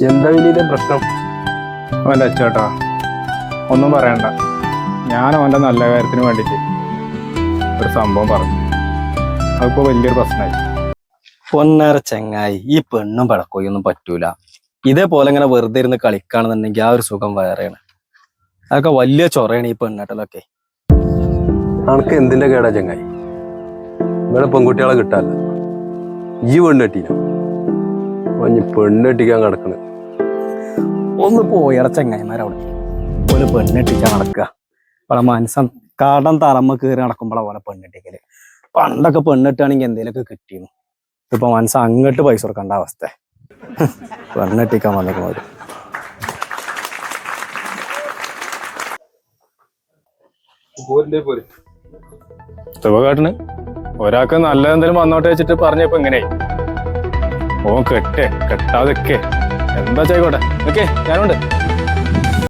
എന്താ വലിയ പ്രശ്നം? അവൻ്റെ അച്ചേട്ടാ ഒന്നും പറയണ്ട. ഞാൻ അവൻ്റെ നല്ല കാര്യത്തിന് വേണ്ടിയിട്ട് ഒരു സംഭവം പറഞ്ഞു. അതിപ്പോൾ വലിയൊരു പ്രശ്നമായി. പൊന്നേറ ചെങ്ങായി, ഈ പെണ്ണും പഴക്കോയൊന്നും പറ്റൂല. ഇതേപോലെ ഇങ്ങനെ വെറുതെ ഇരുന്ന് കളിക്കുകയാണെന്നുണ്ടെങ്കിൽ ആ ഒരു സുഖം വേറെയാണ്. അതൊക്കെ വലിയ ചൊറയാണ് ഈ പെണ്ണാട്ടലൊക്കെ. അനക്ക് എന്തിന്റെ കേടാ ചങ്ങായി? ഇവിടെ പെൺകുട്ടികളെ കിട്ടാല്ല. ഈ പെണ്ണെട്ടീന പെണ്ണെട്ടിക്കാൻ കിടക്കണ്. ഒന്ന് പോയട ചെങ്ങായിമാരവിടെ പോലെ പെണ്ണെട്ടിക്കാൻ നടക്കുക. ഇവിടെ മനസ്സം കടം തറമ്മ കയറി നടക്കുമ്പോഴാ പോലെ പെണ്ണെട്ടിക്കല്. പണ്ടൊക്കെ പെണ്ണെട്ടാണെങ്കിൽ എന്തെങ്കിലുമൊക്കെ കിട്ടിയിരുന്നു. ഇപ്പൊ മനസ്സ് അങ്ങോട്ട് പൈസ കൊടുക്കേണ്ട അവസ്ഥ. പെണ്ണെട്ടിക്കാൻ വന്നിരിക്കുന്നവര് സുഖകാട്ടിന് ഒരാൾക്ക് നല്ല എന്തെങ്കിലും വന്നോട്ടെ വെച്ചിട്ട് പറഞ്ഞപ്പോ എങ്ങനെയായി? ഓൻ കെട്ടാതൊക്കെ എന്താ ചെയ്യട്ടെ. ഓക്കെ, ഞാനുണ്ട്.